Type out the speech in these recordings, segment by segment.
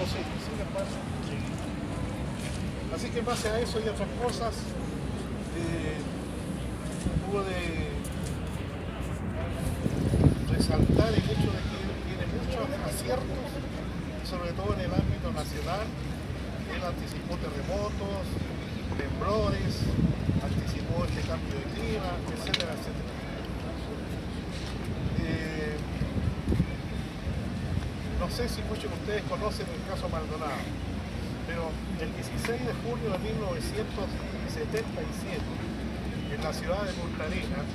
posible, sin embargo. Así que en base a eso y otras cosas, pude resaltar el hecho de que él tiene muchos aciertos, sobre todo en el ámbito nacional. Él anticipó terremotos, temblores, anticipó este cambio de clima, etcétera, etcétera. No sé si muchos de ustedes conocen el caso Maldonado, pero el 16 de junio de 1977, en la ciudad de Punta Arenas,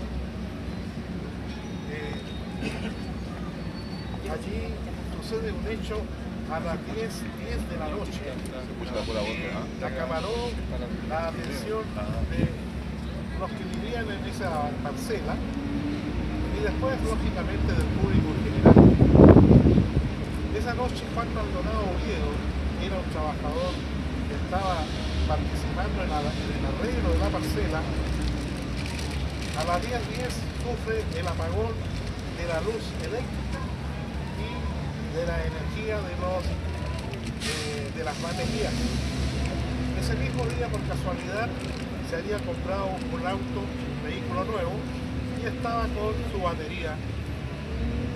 allí sucede un hecho a las 10 de la noche que acaparó la atención de los que vivían en esa parcela y después, lógicamente, del público en general. Esa noche Juan Maldonado Oviedo era un trabajador que estaba participando en el arreglo de la parcela. A las 10:10 sufre el apagón de la luz eléctrica y de la energía de las baterías. Ese mismo día, por casualidad, se había comprado un auto, un vehículo nuevo, y estaba con su batería.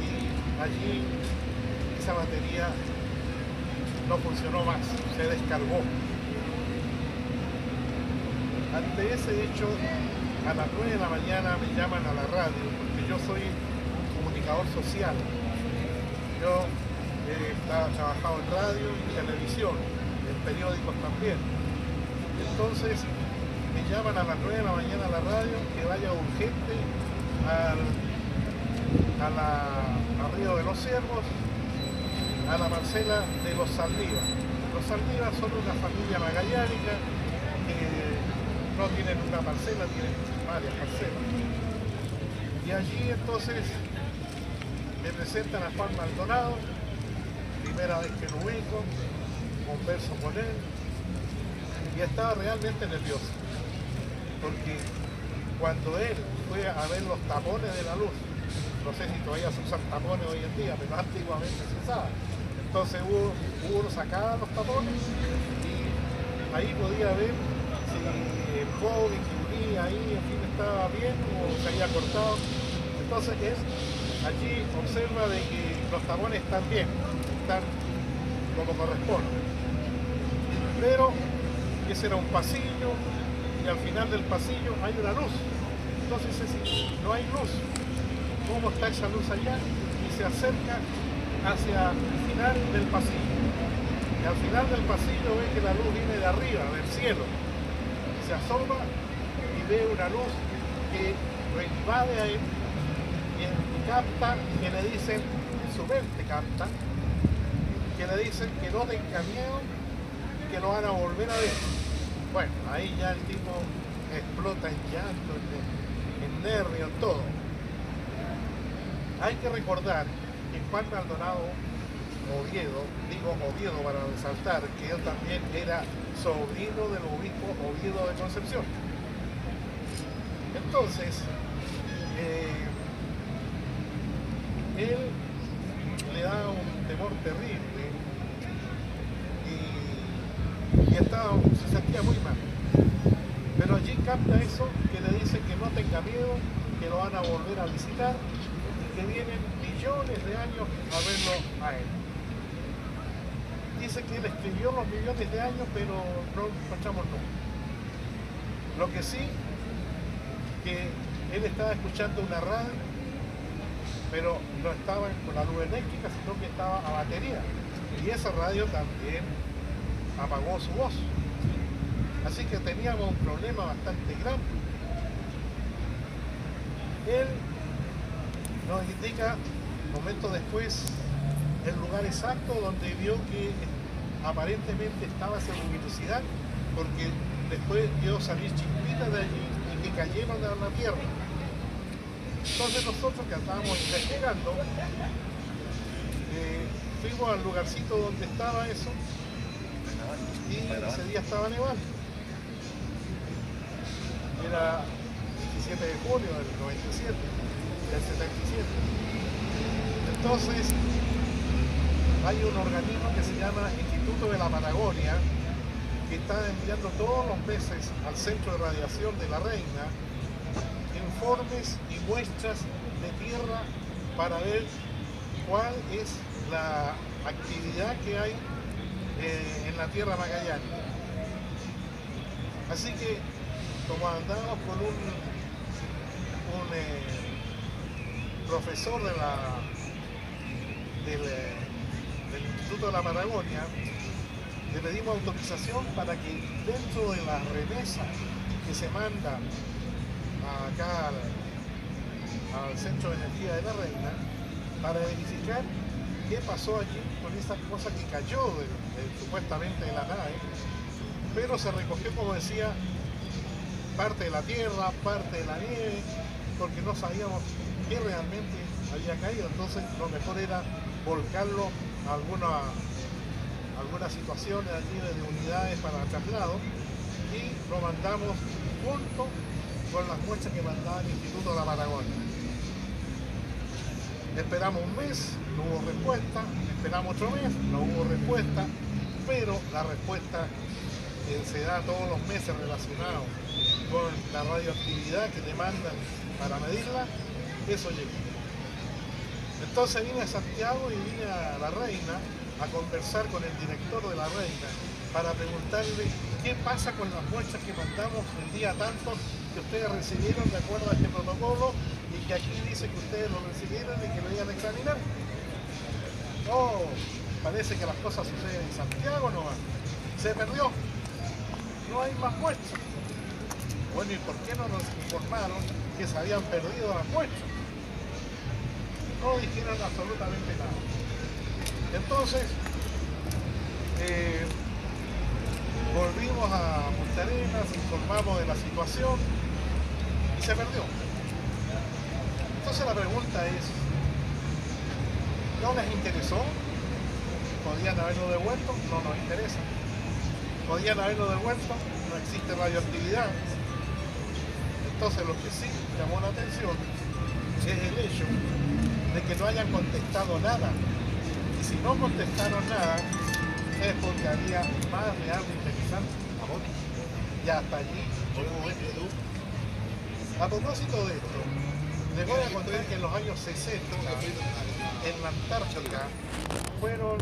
Y allí esa batería no funcionó más, se descargó. Ante ese hecho, a las 9 de la mañana me llaman a la radio, porque yo soy comunicador social. Yo he trabajado en radio y televisión, en periódicos también. Entonces me llaman a las 9 de la mañana a la radio que vaya urgente a Río de los Ciervos, a la parcela de los Saldívar. Los Saldívar son una familia magallánica que no tienen una parcela, tienen varias parcelas. Y allí entonces me presentan a Juan Maldonado, primera vez que lo ubico, converso con él, y estaba realmente nervioso, porque cuando él fue a ver los tapones de la luz, no sé si todavía se usan tapones hoy en día, pero antiguamente se usaba. Entonces uno sacaba los tapones y ahí podía ver si el móvil que unía ahí, en fin, estaba bien o se había cortado. Entonces allí observa de que los tapones están bien, están como corresponde. Pero ese era un pasillo y al final del pasillo hay una luz. Entonces si no hay luz, ¿cómo está esa luz allá? Y se acerca hacia el final del pasillo. Y al final del pasillo ve que la luz viene de arriba, del cielo. Se asoma y ve una luz que lo invade a él y capta que le dicen, en su mente capta, que le dicen que no tenga miedo, que lo van a volver a ver. Bueno, ahí ya el tipo explota en llanto, en nervio, en todo. Hay que recordar que Juan Maldonado Oviedo, digo Oviedo para resaltar, que él también era sobrino del obispo Oviedo de Concepción. Entonces, él le da un temor terrible y se sentía muy mal. Pero allí capta eso, que le dice que no tenga miedo, que lo van a volver a visitar y que vienen millones de años a verlo a él. Dice que él escribió los millones de años, pero no encontramos nunca. Lo que sí, que él estaba escuchando una radio, pero no estaba con la luz eléctrica, sino que estaba a batería. Y esa radio también apagó su voz. Así que teníamos un problema bastante grande. Él nos indica, momentos después, el lugar exacto donde vio que aparentemente estaba esa luminosidad, porque después vio salir chispitas de allí y que cayeron a la tierra. Entonces nosotros que estábamos investigando, fuimos al lugarcito donde estaba eso y ese día estaba nevando. Era 17 de junio del 97, del 77. Entonces, hay un organismo que se llama Instituto de la Patagonia, que está enviando todos los meses al Centro de Radiación de La Reina informes y muestras de tierra para ver cuál es la actividad que hay en la tierra magallánica. Así que, como andamos con un profesor del Instituto de la Patagonia, le pedimos autorización para que dentro de la remesa que se manda acá al Centro de Energía de La Reina, para verificar qué pasó allí con esa cosa que cayó supuestamente de la nave, pero se recogió, como decía, parte de la tierra, parte de la nieve, porque no sabíamos qué realmente había caído. Entonces lo mejor era volcarlo a algunas situaciones allí de unidades para traslado, y lo mandamos junto con las muestras que mandaba el Instituto de la Patagonia. Esperamos un mes, no hubo respuesta, esperamos otro mes, no hubo respuesta, pero la respuesta se da todos los meses relacionados con la radioactividad que demandan para medirla, eso llegó. Entonces vine a Santiago y vine a La Reina a conversar con el director de La Reina para preguntarle qué pasa con las muestras que mandamos el día tanto que ustedes recibieron de acuerdo a este protocolo, y que aquí dice que ustedes lo recibieron y que lo iban a examinar. No, parece que las cosas suceden en Santiago nomás. Se perdió, no hay más muestras. Bueno, ¿y por qué no nos informaron que se habían perdido las muestras? No dijeron absolutamente nada. Entonces, volvimos a Punta Arenas, informamos de la situación y se perdió. Entonces la pregunta es, ¿no les interesó? ¿Podían haberlo devuelto? No nos interesa. ¿Podían haberlo devuelto? No existe radioactividad. Entonces lo que sí llamó la atención es el hecho de que no hayan contestado nada. Y si no contestaron nada, es porque había más de algo interesante. Y hasta allí llegó esto. A propósito de esto, les voy a contar que en los años 60, en la Antártica, fueron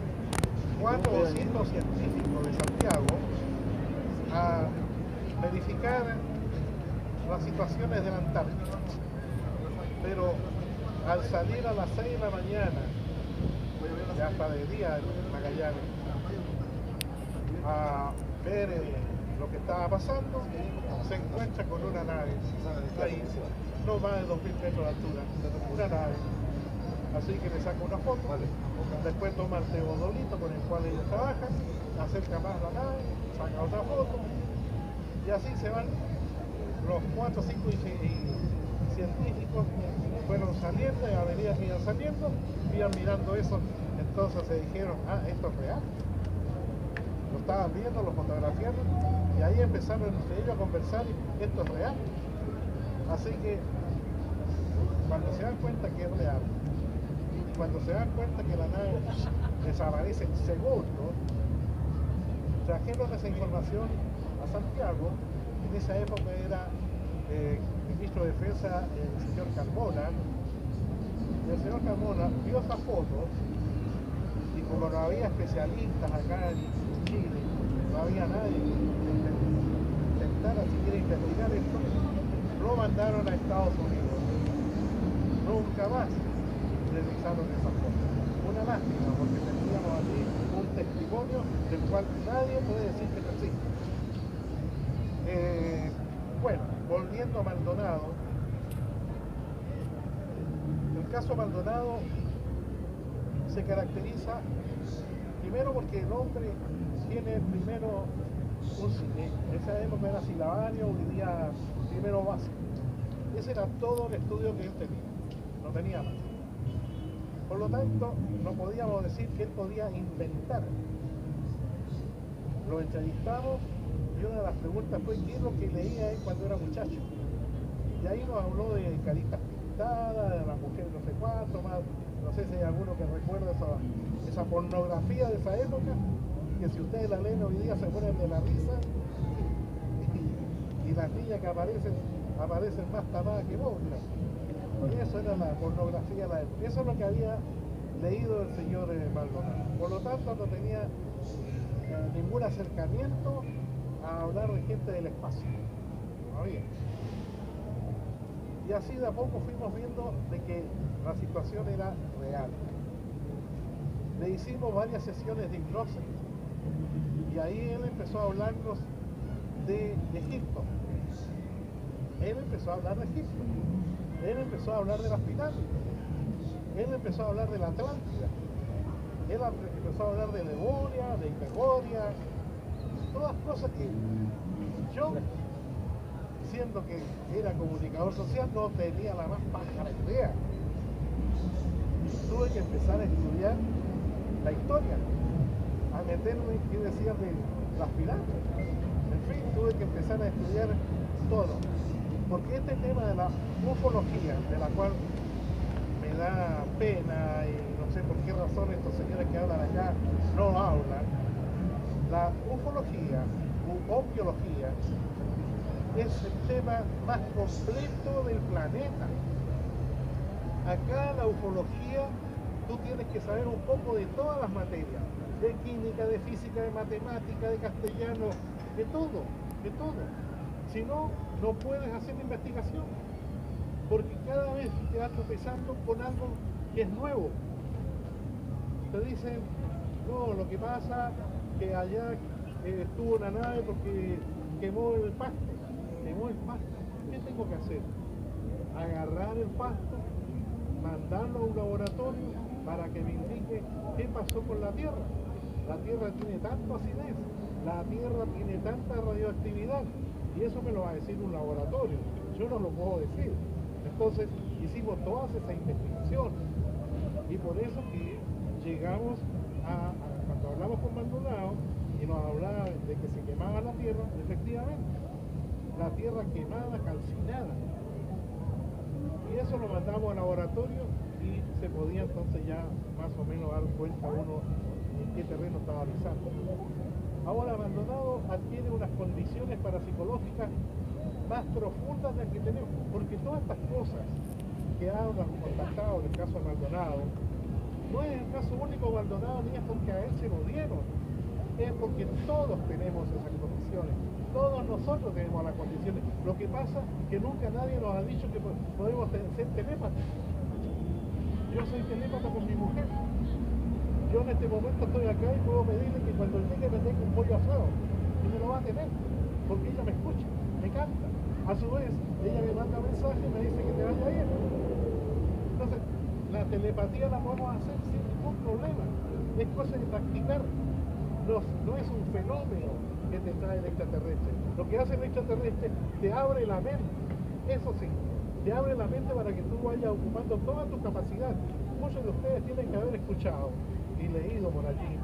4 o 5 científicos de Santiago a verificar las situaciones de la Antártica. Pero al salir a las 6 de la mañana, ya hasta de día en Magallanes, a ver lo que estaba pasando, se encuentra con una nave ahí, no más de 2000 metros de altura, una nave. Así que le saca una foto, después toma el teodolito con el cual ellos trabajan, acerca más la nave, saca otra foto, y así se van los 4 o 5 científicos. Fueron saliendo, y a medida que iban saliendo, iban mirando eso. Entonces se dijeron, ah, esto es real. Lo estaban viendo, lo fotografiaron, y ahí empezaron entre ellos a conversar, y esto es real. Así que cuando se dan cuenta que es real, y cuando se dan cuenta que la nave desaparece en segundos, trajeron esa información a Santiago. En esa época era ministro de Defensa el señor Carmona, y el señor Carmona vio esa foto, y como no había especialistas acá en Chile, no había nadie que intentara siquiera investigar esto, lo mandaron a Estados Unidos. Nunca más realizaron esa foto. Una lástima, porque teníamos allí un testimonio del cual nadie puede decir que no existe. Bueno, volviendo a Maldonado, el caso Maldonado se caracteriza primero porque el hombre tiene primero en esa época era silabario, hoy día primero básico. Ese era todo el estudio que él tenía, no tenía más. Por lo tanto, no podíamos decir que él podía inventar. Lo entrevistamos, y una de las preguntas fue qué es lo que leía él cuando era muchacho. Y ahí nos habló de caritas pintadas, de las mujeres no sé cuánto, más no sé si hay alguno que recuerda esa pornografía de esa época, que si ustedes la leen hoy día se ponen de la risa, y las niñas que aparecen más tapadas que vos. Y eso era la pornografía de la época. Eso es lo que había leído el señor Maldonado. Por lo tanto, no tenía ningún acercamiento a hablar de gente del espacio. No había. Y así de a poco fuimos viendo de que la situación era real. Le hicimos varias sesiones de hipnosis y ahí él empezó a hablarnos de Egipto. Él empezó a hablar de Egipto. Él empezó a hablar de las pirámides. Él empezó a hablar de la Atlántida. Él empezó a hablar de Lemuria, de Hiperborea, todas cosas que yo, siendo que era comunicador social, no tenía la más pájara idea. Tuve que empezar a estudiar la historia, a meterme en qué decían de las pirámides. En fin, tuve que empezar a estudiar todo. Porque este tema de la ufología, de la cual me da pena y no sé por qué razón estos señores que hablan acá no hablan, la ufología u opiología es el tema más completo del planeta. Acá la ufología, tú tienes que saber un poco de todas las materias, de química, de física, de matemática, de castellano, de todo, de todo. Si no, no puedes hacer investigación, porque cada vez te vas tropezando con algo que es nuevo. Te dicen, no, lo que pasa que allá estuvo una nave porque quemó el pasto. Quemó el pasto. ¿Qué tengo que hacer? Agarrar el pasto, mandarlo a un laboratorio para que me indique qué pasó con la Tierra. La Tierra tiene tanta acidez, la Tierra tiene tanta radioactividad, y eso me lo va a decir un laboratorio. Yo no lo puedo decir. Entonces hicimos todas esas investigaciones, y por eso que llegamos cuando hablamos con Maldonado y nos hablaba de que se quemaba la Tierra, efectivamente, la Tierra quemada, calcinada, y eso lo mandamos al laboratorio y se podía entonces ya más o menos dar cuenta uno en qué terreno estaba pisando. Ahora Maldonado adquiere unas condiciones parapsicológicas más profundas de las que tenemos, porque todas estas cosas que han contactado en el caso de Maldonado, no es el caso único de Maldonado ni es porque a él se lo dieron, es porque todos tenemos esas condiciones, todos nosotros tenemos las condiciones. Lo que pasa es que nunca nadie nos ha dicho que podemos ser telépatas. Yo soy telépata con mi mujer. Yo en este momento estoy acá y puedo pedirle que cuando llegue me tenga un pollo asado, y me lo va a tener, porque ella me escucha, me canta. A su vez, ella me manda mensaje y me dice que te vaya bien. Entonces, la telepatía la podemos hacer sin ningún problema. Es cosa de practicar. No es un fenómeno que te trae el extraterrestre. Lo que hace el extraterrestre, te abre la mente. Eso sí, te abre la mente para que tú vayas ocupando toda tu capacidad. Muchos de ustedes tienen que haber escuchado y leído por allí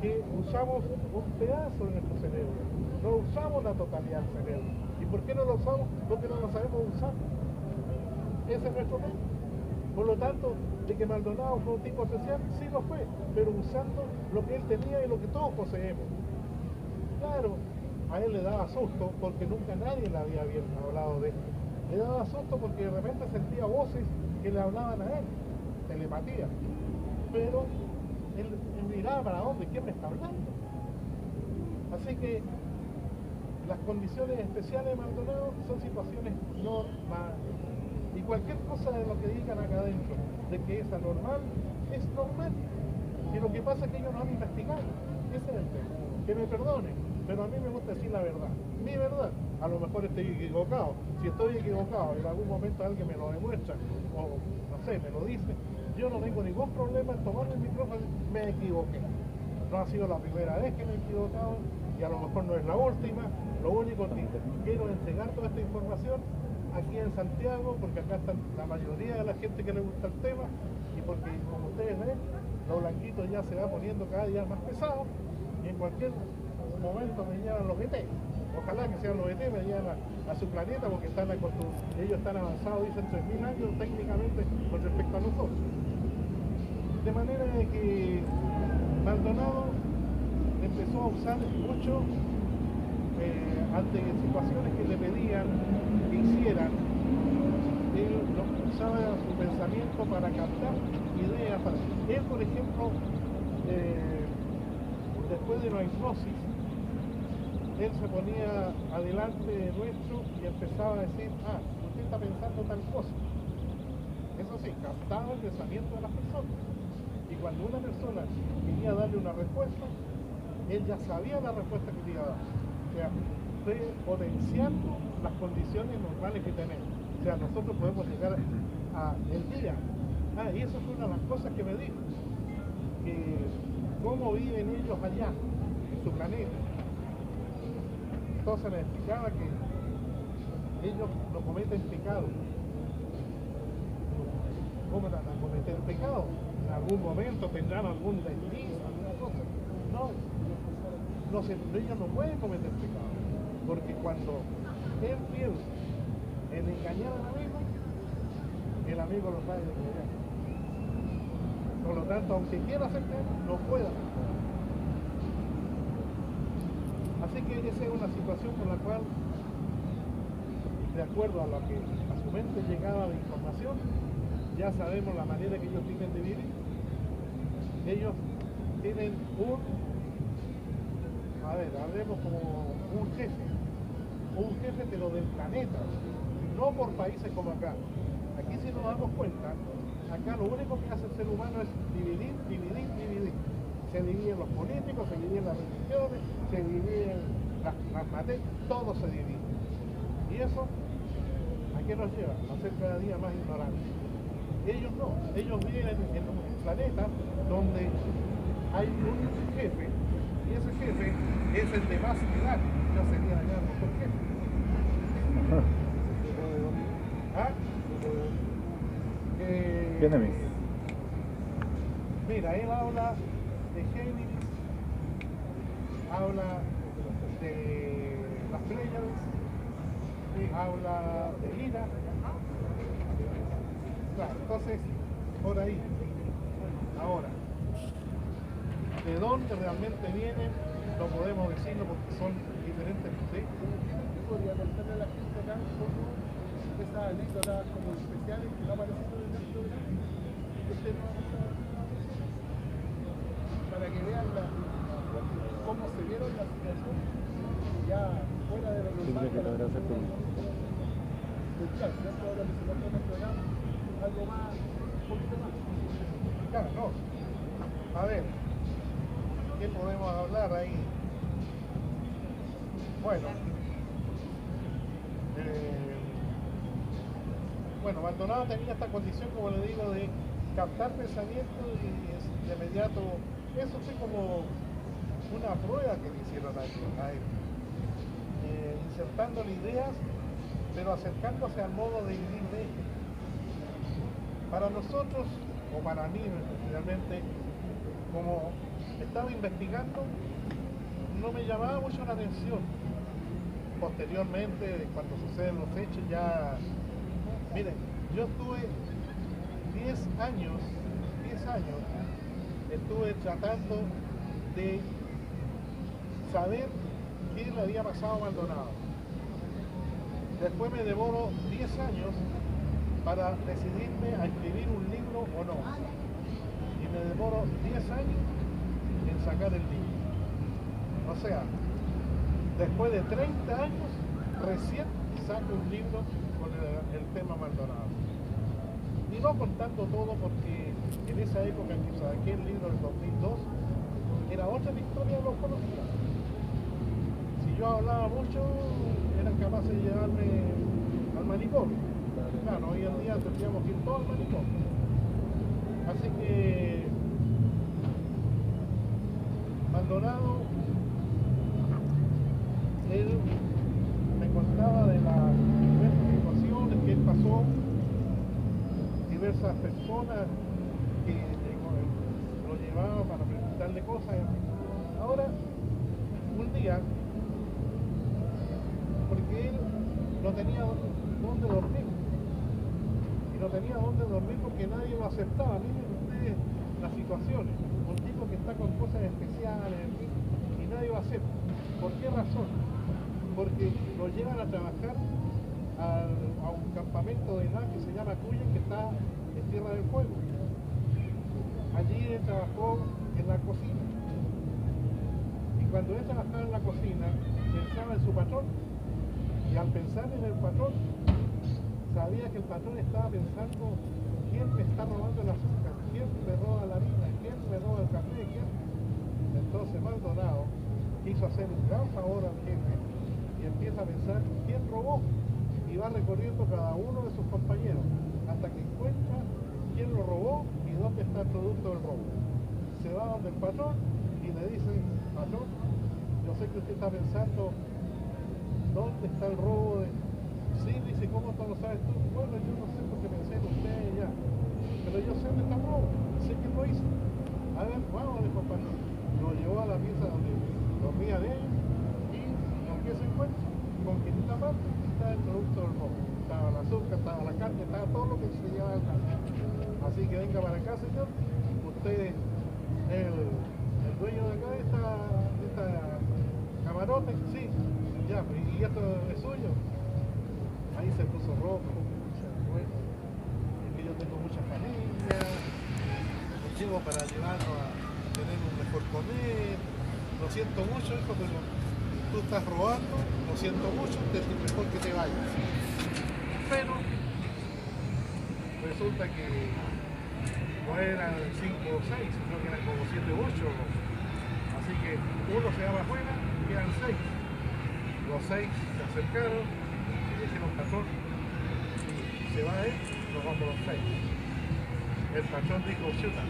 que usamos un pedazo de nuestro cerebro, no usamos la totalidad del cerebro. ¿Y por qué no lo usamos? Porque no lo sabemos usar. Ese es nuestro tema. Por lo tanto, de que Maldonado fue un tipo especial, sí lo fue, pero usando lo que él tenía y lo que todos poseemos. Claro, a él le daba susto porque nunca nadie le había hablado de esto. Le daba susto porque de repente sentía voces que le hablaban a él, telepatía. Pero él miraba para dónde, ¿quién me está hablando? Así que las condiciones especiales de Maldonado son situaciones normales. Y cualquier cosa de lo que digan acá adentro, de que es anormal, es normal. Y lo que pasa es que ellos no han investigado. Ese es el tema. Que me perdonen, pero a mí me gusta decir la verdad. Mi verdad. A lo mejor estoy equivocado. Si estoy equivocado, en algún momento alguien me lo demuestra, o no sé, me lo dice, yo no tengo ningún problema en tomar el micrófono y me equivoqué. No ha sido la primera vez que me he equivocado, y a lo mejor no es la última. Lo único que quiero entregar toda esta información aquí en Santiago, porque acá está la mayoría de la gente que le gusta el tema, y porque, como ustedes ven, lo blanquito ya se va poniendo cada día más pesado, y en cualquier momento me llevan los ET. Ojalá que sean los ET, me llevan a su planeta, porque ellos están avanzados, dicen 3000 años técnicamente con respecto a nosotros. De manera de que Maldonado empezó a usar mucho ante situaciones que le pedían que hicieran. Él usaba su pensamiento para captar ideas. Él, por ejemplo, después de la hipnosis, él se ponía adelante nuestro y empezaba a decir, usted está pensando tal cosa. Eso sí, captaba el pensamiento de las personas. Y cuando una persona quería darle una respuesta, él ya sabía la respuesta que le iba a dar. O sea, potenciando las condiciones normales que tenemos. O sea, nosotros podemos llegar a el día. Y eso fue una de las cosas que me dijo. Que cómo viven ellos allá, en su planeta. Entonces me explicaba que ellos no cometen pecado. ¿Cómo van a cometer pecado? En algún momento tendrán algún desliz, alguna cosa. No, ellos no pueden cometer pecado. Porque cuando él piensa en engañar al amigo, el amigo lo va a engañar. Por lo tanto, aunque quiera aceptar, no puede aceptar. Así que esa es una situación por la cual, de acuerdo a lo que a su mente llegaba de información, ya sabemos la manera que ellos tienen de vivir. Ellos tienen hablemos como un jefe pero del planeta, no por países como acá. Aquí si nos damos cuenta, acá lo único que hace el ser humano es dividir. Se dividen los políticos, se dividen las religiones, se dividen las materias, todo se divide. Y eso, ¿a qué nos lleva? A ser cada día más ignorantes. Ellos no, ellos viven en un planeta donde hay un jefe, y ese jefe es el de más edad. Yo sería el mejor jefe. ¿Quién es? Mira, él habla de Géminis, habla de las Pléyades, habla de Lira. Claro, entonces, por ahí. Ahora, ¿de dónde realmente vienen? No podemos decirlo porque son diferentes. ¿Sí? Podría contarle a la gente acá un poco esas anécdotas como especiales que no aparecen en el programa. Usted no va a contar para que vean cómo se vieron las situaciones ya fuera de lo normal. Sí, que lo hacer tú. Claro, dentro de lo que se contó en el programa, algo más, un poquito más. Claro, no. A ver, ¿qué podemos hablar ahí? Bueno, Maldonado tenía esta condición, como le digo, de captar pensamientos y de inmediato, eso fue como una prueba que le hicieron a él, insertándole ideas, pero acercándose al modo de vivir de ellos. Para nosotros, o para mí especialmente, como estaba investigando, no me llamaba mucho la atención. Posteriormente, cuando suceden los hechos, ya... Miren, yo estuve 10 años, estuve tratando de saber qué le había pasado a Maldonado. Después me devoro 10 años para decidirme a escribir un libro o no. Y me demoro 10 años en sacar el libro. O sea, después de 30 años, recién saco un libro con el tema Maldonado. Y no contando todo porque en esa época en que saqué el libro del 2002, era otra la historia de los conocidos. Si yo hablaba mucho, eran capaces de llevarme al manicomio. Claro, hoy en día tendríamos que ir todos al manicomio. Así que Maldonado, él me contaba de las diversas situaciones que él pasó, diversas personas que lo llevaban para preguntarle cosas. Ahora, un día, porque él no tenía dónde dormir, y no tenía dónde dormir porque nadie lo aceptaba. Miren ustedes las situaciones. Un tipo que está con cosas especiales, en fin, y nadie va a hacer. ¿Por qué razón? Porque lo llevan a trabajar a un campamento de nada que se llama Cuyen, que está en Tierra del Fuego. Allí él trabajó en la cocina. Y cuando él trabajaba en la cocina, pensaba en su patrón. Y al pensar en el patrón, sabía que el patrón estaba pensando: ¿quién me está robando el azúcar? ¿Quién me roba la harina? ¿Quién me roba el café? ¿Quién? Entonces Maldonado quiso hacer un gran favor al jefe y empieza a pensar quién robó, y va recorriendo cada uno de sus compañeros hasta que encuentra quién lo robó y dónde está el producto del robo. Se va donde el patrón y le dice: patrón, yo sé que usted está pensando dónde está el robo de... Sí, dice, ¿cómo tú lo sabes tú? Bueno, yo no sé porque pensé en usted ya, pero yo sé dónde está el robo, sé quién lo hizo. A ver, vamos, dijo el patrón. Lo llevó a la pieza donde dormía de ellos y ¿con qué se encuentra? Con que en una parte estaba el producto del robo. Estaba el azúcar, estaba la carne, estaba todo lo que se llevaba al campo. Así que venga para acá, señor. Usted es el dueño de acá de esta camarote. Sí, ya, y esto es suyo. Ahí se puso rojo, bueno, es que yo tengo mucha familia, los llevo para llevarnos a tener un mejor comer. Lo siento mucho, hijo, pero tú estás robando, lo siento mucho, es mejor que te vayas. Pero resulta que no eran 5 o 6, sino que eran como 7 o 8. Así que uno se daba afuera y quedan 6. Los 6 se acercaron y le dijeron: patrón, si se va él, nos vamos los 6. El patrón dijo: chuta,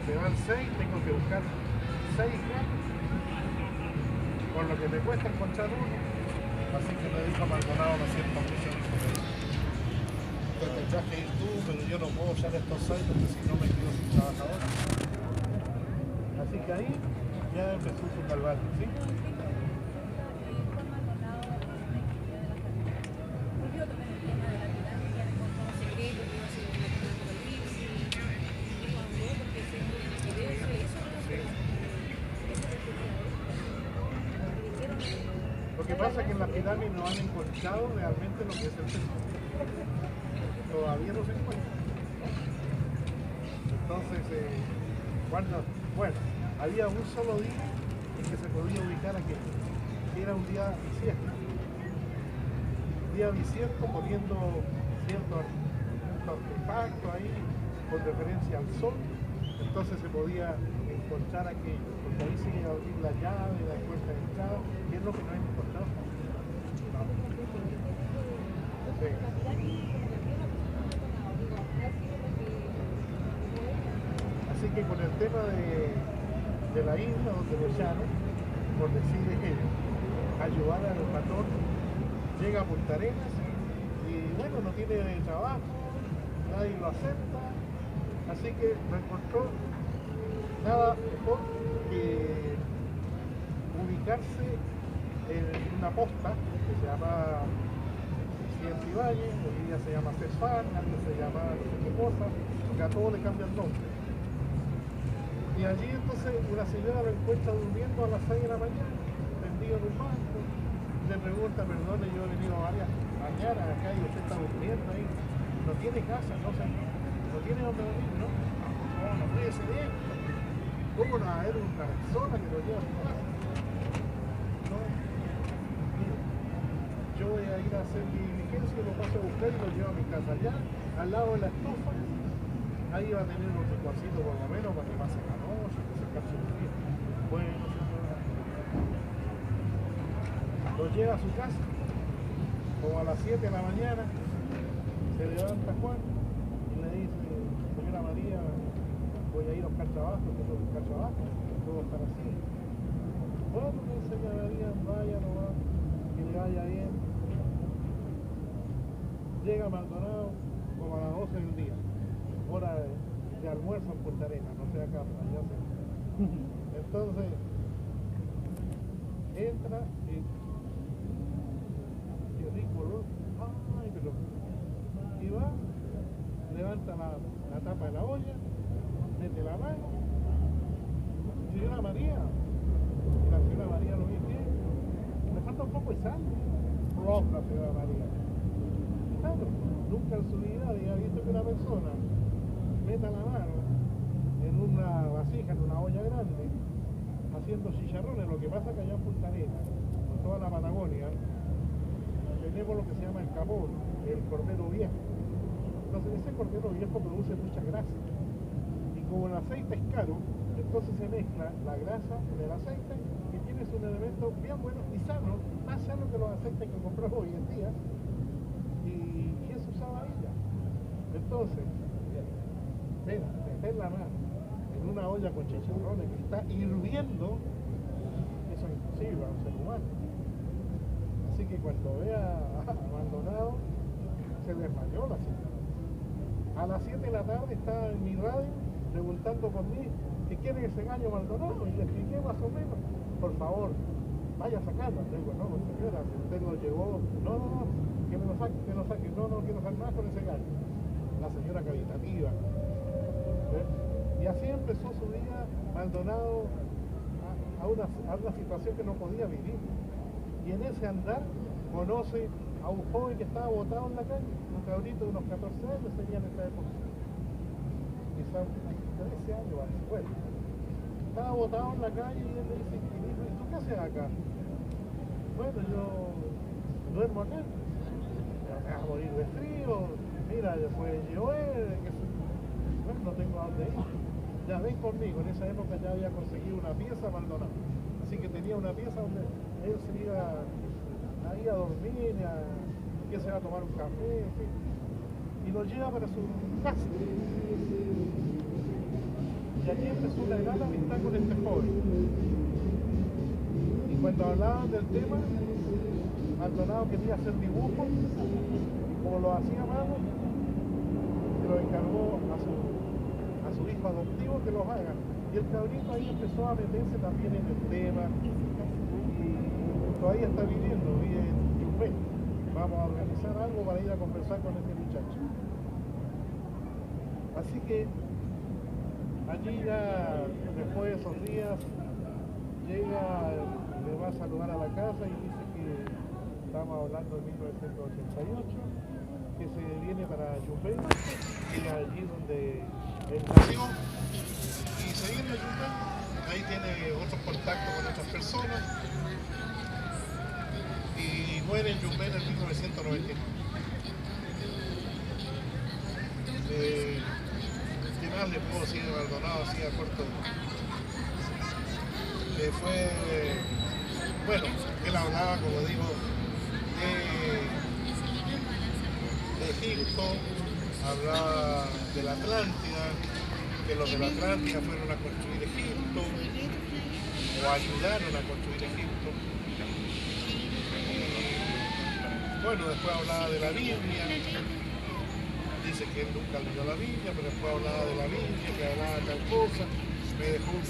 se van 6, tengo que buscar 6 gatos, por lo que me cuesta encontrar uno. Así que le dijo a Maldonado: lo siento mucho, te tendrás que ir tú, pero yo no puedo echar estos 6 porque si no me quedo sin trabajadores. Así que ahí ya empezó su calvario, ¿sí? Lo que pasa es que en la pirámide no han encontrado realmente lo que es el tesoro. Todavía no se encuentra. Entonces, bueno, había un solo día en que se podía ubicar aquello, que era un día bisiesto. Un día bisiesto poniendo cierto artefacto ahí con referencia al sol, entonces se podía encontrar aquello, porque ahí se iba a abrir la llave, la puerta de entrada, que es lo que no hemos encontrado. No. Sí. Así que con el tema de la isla donde lo echaron, por decir ellos, ayudar al patrón, llega a Punta Arenas y bueno, no tiene trabajo, nadie lo acepta, así que no encontró nada mejor que ubicarse en una posta que se llama Cientivalle, hoy día se llama CESFAN, antes se llamaba no sé qué cosa, porque a todo le cambian nombre. Y allí entonces una señora lo encuentra durmiendo a las 6 de la mañana, tendido en un banco, le pregunta: perdone, yo he venido varias mañanas acá y usted está durmiendo ahí, no tiene casa, no tiene donde dormir, ¿no? No ríese de esto. ¿Cómo no va a haber una persona que lo lleva a su casa? No, mire, yo voy a ir a hacer mi diligencia, lo paso a buscar y lo llevo a mi casa allá, al lado de la estufa. Ahí va a tener un licuacito por lo menos para que pase la noche, que se calce un día. Bueno, señora. Lo lleva a su casa, como a las 7 de la mañana, se levanta Juan y le dice: señora María, voy a ir a buscar trabajo, tengo que buscar trabajo, puedo estar así. Bueno, señora María, vaya nomás, que le vaya bien. Llega Maldonado como a las 12 del día. Hora de almuerzo en Punta Arenas, no sé acá, allá sé. Entonces, entra y qué rico olor, ay, pero... y va, levanta la tapa de la olla, mete la mano, señora María, y la señora María lo ve bien, me falta un poco de sangre, la señora María. Claro, nunca en su vida había visto que una persona meta la mano en una vasija, en una olla grande, haciendo chicharrones. Lo que pasa es que allá en Punta Arenas, en toda la Patagonia, tenemos lo que se llama el capón, el cordero viejo. Entonces ese cordero viejo produce mucha grasa. Y como el aceite es caro, entonces se mezcla la grasa con el aceite y tienes un elemento bien bueno y sano, más sano que los aceites que compramos hoy en día. Y eso usaba ella. Entonces, meter la mano en una olla con chicharrones que está hirviendo, eso es imposible a un ser humano. Así que cuando vea a Maldonado, se desmayó la señora. A las 7 de la tarde estaba en mi radio preguntando por mí que quién es ese gallo Maldonado, y le expliqué más o menos. Por favor, vaya a sacarlo. Le digo, no, señora, si usted lo llevó, no, que me lo saque, no quiero sacar más con ese gallo. La señora caritativa. ¿Ves? Y así empezó su día Maldonado a una situación que no podía vivir. Y en ese andar conoce a un joven que estaba botado en la calle, un cabrito de unos 14 años sería en esa época. Quizás 13 años, bueno. Estaba botado en la calle y él le dice, ¿y tú qué haces acá? Bueno, yo duermo acá. Me vas a morir de frío, mira, después llover, bueno, no tengo a dónde ir. Ya ven conmigo, en esa época ya había conseguido una pieza Maldonado. Así que tenía una pieza donde él se iba ahí a dormir, que se iba a tomar un café, en fin. Y lo lleva para su casa. Y allí empezó una gran amistad con este joven. Y cuando hablaban del tema, Maldonado quería hacer dibujos, y como lo hacía a mano, se lo encargó a su hijo adoptivo que los haga. Y el cabrito ahí empezó a meterse también en el tema, y todavía está vive en Yumbel. Vamos a organizar algo para ir a conversar con este muchacho. Así que allí ya, después de esos días, llega, le va a saludar a la casa y dice que estamos hablando de 1988, que se viene para Yumbel, que es allí donde él nació, y se viene a Yumbel. Ahí tiene otros contactos con otras personas y muere en Yumbel en 1999. ¿Qué más le puedo decir de Maldonado así a corto? Bueno, él hablaba, como digo, de Egipto, hablaba de la Atlántida, que los de la Atlántida fueron a construir Egipto, o ayudaron a construir Egipto. Bueno, después hablaba de la Biblia, dice que él nunca leyó la Biblia, pero después hablaba de la Biblia, que hablaba de tal cosa, me dejó un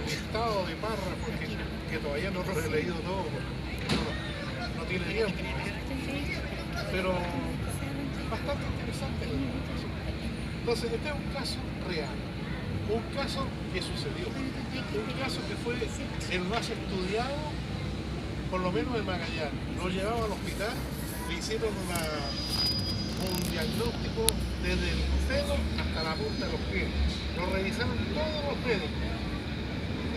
listado de párrafos que todavía no los he leído todos, porque no tiene tiempo, pero bastante interesante. Entonces, este es un caso real, un caso que sucedió, un caso que fue el más estudiado, por lo menos en Magallanes. Lo llevaba al hospital, le hicieron un diagnóstico desde el pelo hasta la punta de los pies. Lo revisaron todos los médicos,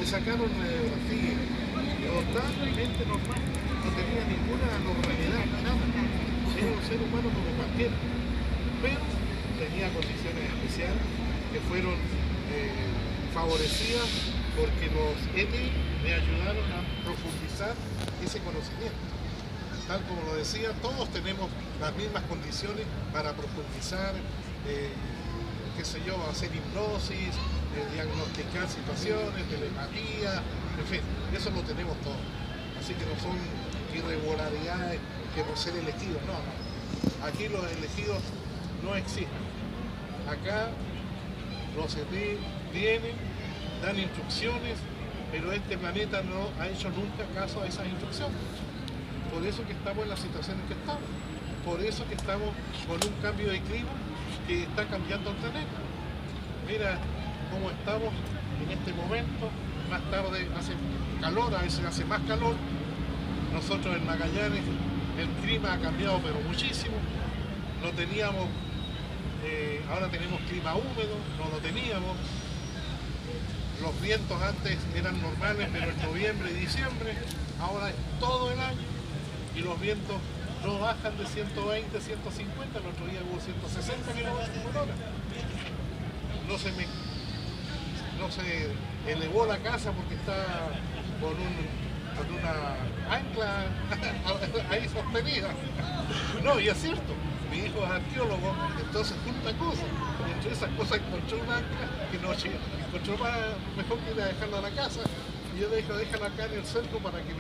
le sacaron radiografía, totalmente normal, no tenía ninguna anormalidad, nada. Era un ser humano como cualquiera, pero tenía condiciones especiales que fueron favorecidas porque los EPI le ayudaron a profundizar ese conocimiento. Tal como lo decía, todos tenemos las mismas condiciones para profundizar, qué sé yo, hacer hipnosis, diagnosticar situaciones, telepatía, en fin, eso lo tenemos todos. Así que no son irregularidades que por ser elegidos, no. Aquí los elegidos no existen. Acá los ET vienen, dan instrucciones, pero este planeta no ha hecho nunca caso a esas instrucciones. Por eso que estamos en la situación en que estamos. Por eso que estamos con un cambio de clima que está cambiando el planeta. Mira, cómo estamos en este momento. Más tarde hace calor, a veces hace más calor. Nosotros en Magallanes el clima ha cambiado pero muchísimo. No teníamos, ahora tenemos clima húmedo, no lo teníamos. Los vientos antes eran normales, pero en noviembre y diciembre, ahora es todo el año y los vientos no bajan de 120, 150, el otro día hubo 160 kilómetros por hora. No se elevó la casa porque está con una ancla ahí sostenida. No, y es cierto, mi hijo es arqueólogo, entonces junta cosas. Y entre esas cosas encontró un ancla que no encontró mejor que ir a dejarla a la casa. Y yo le dije, déjala acá en el cerco para que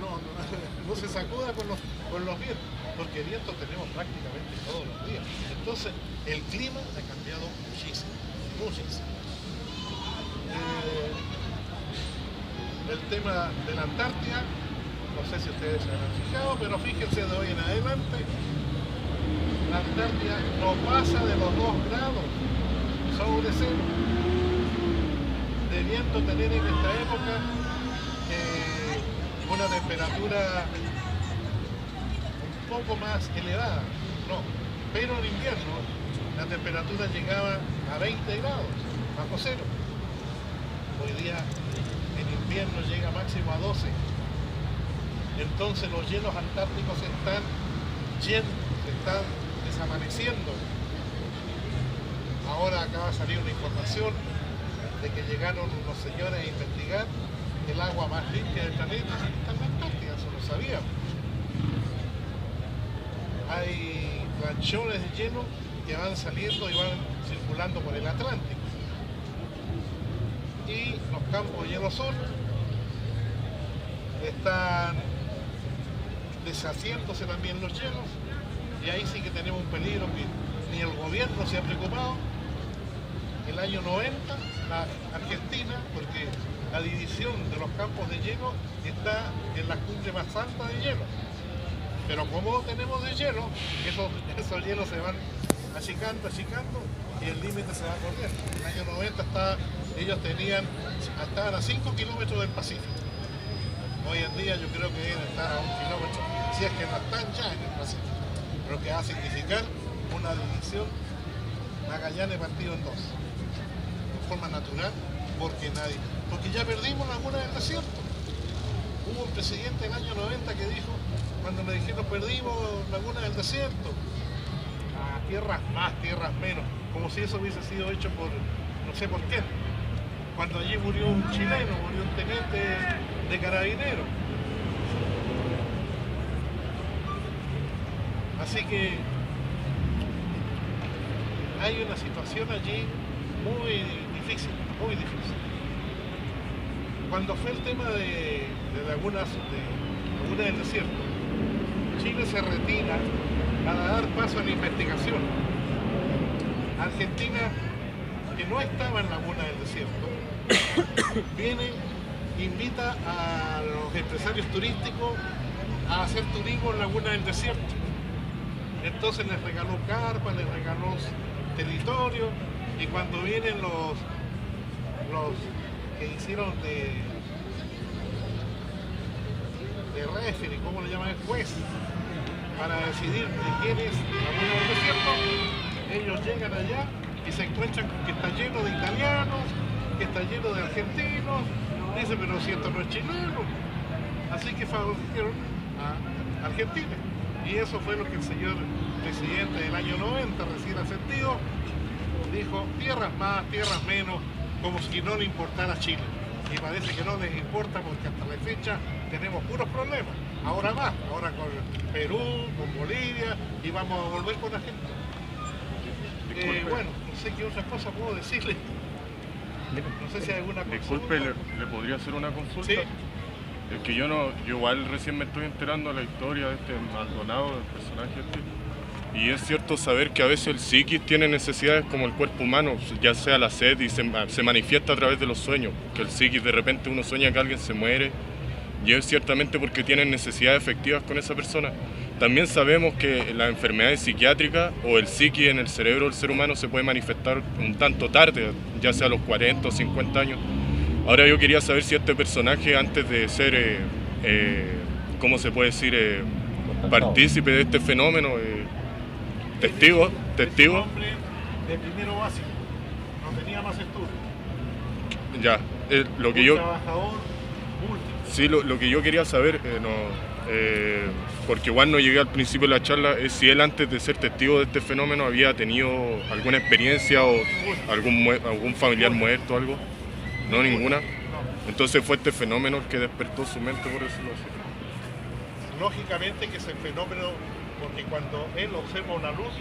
no se sacuda con los vientos, porque vientos tenemos prácticamente todos los días. Entonces, el clima ha cambiado muchísimo, muchísimo. El tema de la Antártida, no sé si ustedes se han fijado, pero fíjense de hoy en adelante, la Antártida no pasa de los 2 grados sobre cero. Debiendo tener en esta época una temperatura un poco más elevada, no, pero en invierno la temperatura llegaba a 20 grados, bajo cero. Hoy día en invierno llega máximo a 12. Entonces los hielos antárticos se están desapareciendo. Ahora acaba de salir una información de que llegaron unos señores a investigar el agua más limpia del planeta está en la Antártida, eso lo sabíamos. Hay planchones de hielo que van saliendo y van circulando por el Atlántico. Y los campos de hielo sur están deshaciéndose también los hielos, y ahí sí que tenemos un peligro que ni el gobierno se ha preocupado. El año 90, la Argentina, porque la división de los campos de hielo está en la cumbre más alta de hielo. Pero como tenemos de hielo, esos hielos se van achicando y el límite se va corriendo. En el año 90 ellos estaban a 5 kilómetros del Pacífico. Hoy en día yo creo que deben estar a 1 kilómetro, si es que no están ya en el Pacífico. Lo que va a significar una división Magallanes partido en 2. De forma natural, porque ya perdimos Laguna del Desierto. Hubo un presidente en el año 90 que dijo, cuando le dijeron perdimos Laguna del Desierto, tierras más, tierras menos, como si eso hubiese sido hecho por, no sé por qué. Cuando allí murió un chileno, murió un teniente de carabineros. Así que hay una situación allí muy difícil, muy difícil. Cuando fue el tema de Laguna del Desierto, Chile se retira para dar paso a la investigación. Argentina, que no estaba en Laguna del Desierto, viene, invita a los empresarios turísticos a hacer turismo en Laguna del Desierto. Entonces les regaló carpa, les regaló territorio, y cuando vienen los que hicieron de referee, ¿cómo le llaman? Juez, para decidir de quién es Laguna del Desierto, ellos llegan allá y se encuentran que está lleno de italianos, que está lleno de argentinos. Dicen, pero si esto no es chileno. Así que favorecieron a Argentina. Y eso fue lo que el señor presidente del año 90, recién ascendido, dijo, tierras más, tierras menos, como si no le importara a Chile. Y parece que no les importa, porque hasta la fecha tenemos puros problemas. Ahora más, ahora con Perú, con Bolivia, y vamos a volver con Argentina. Bueno, no sé qué otra cosa puedo decirle. No sé si hay alguna consulta. Disculpe, ¿le podría hacer una consulta? Sí. Es que yo igual recién me estoy enterando de la historia de este Maldonado, del personaje este. Y es cierto saber que a veces el psiquis tiene necesidades como el cuerpo humano, ya sea la sed, y se manifiesta a través de los sueños. Que el psiquis, de repente uno sueña que alguien se muere y es ciertamente porque tienen necesidades efectivas con esa persona. También sabemos que las enfermedades psiquiátricas o el psiqui en el cerebro del ser humano se puede manifestar un tanto tarde, ya sea a los 40 o 50 años. Ahora yo quería saber si este personaje, antes de ser, ¿cómo se puede decir?, partícipe de este fenómeno, testigo. Es un hombre de primero básico, no tenía más estudios. Ya, lo que Un yo... trabajador múltiple. Sí, lo que yo quería saber, porque igual no llegué al principio de la charla, es si él antes de ser testigo de este fenómeno había tenido alguna experiencia o algún familiar muerto o algo. No, ninguna. Entonces fue este fenómeno el que despertó su mente, por decirlo así. Lógicamente que ese fenómeno, porque cuando él observa una luz,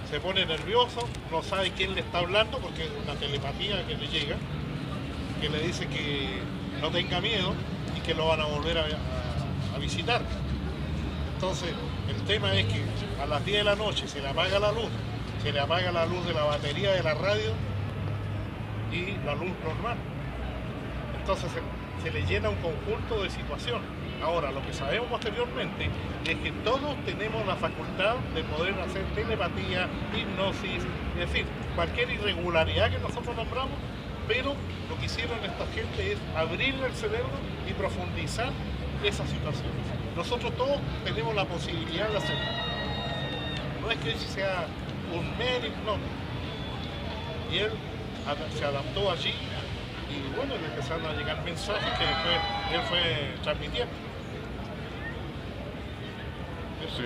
se pone nervioso, no sabe quién le está hablando, porque es una telepatía que le llega, que le dice que no tenga miedo y que lo van a volver a visitar. Entonces, el tema es que a las 10 de la noche se le apaga la luz, se le apaga la luz de la batería de la radio y la luz normal. Entonces se le llena un conjunto de situaciones. Ahora, lo que sabemos posteriormente es que todos tenemos la facultad de poder hacer telepatía, hipnosis, es decir, cualquier irregularidad que nosotros nombramos, pero lo que hicieron esta gente es abrirle el cerebro y profundizar esa situación. Nosotros todos tenemos la posibilidad de hacerlo. No es que sea un mérito, no. Y él se adaptó allí y bueno, le empezaron a llegar mensajes que después él fue transmitiendo. Sí.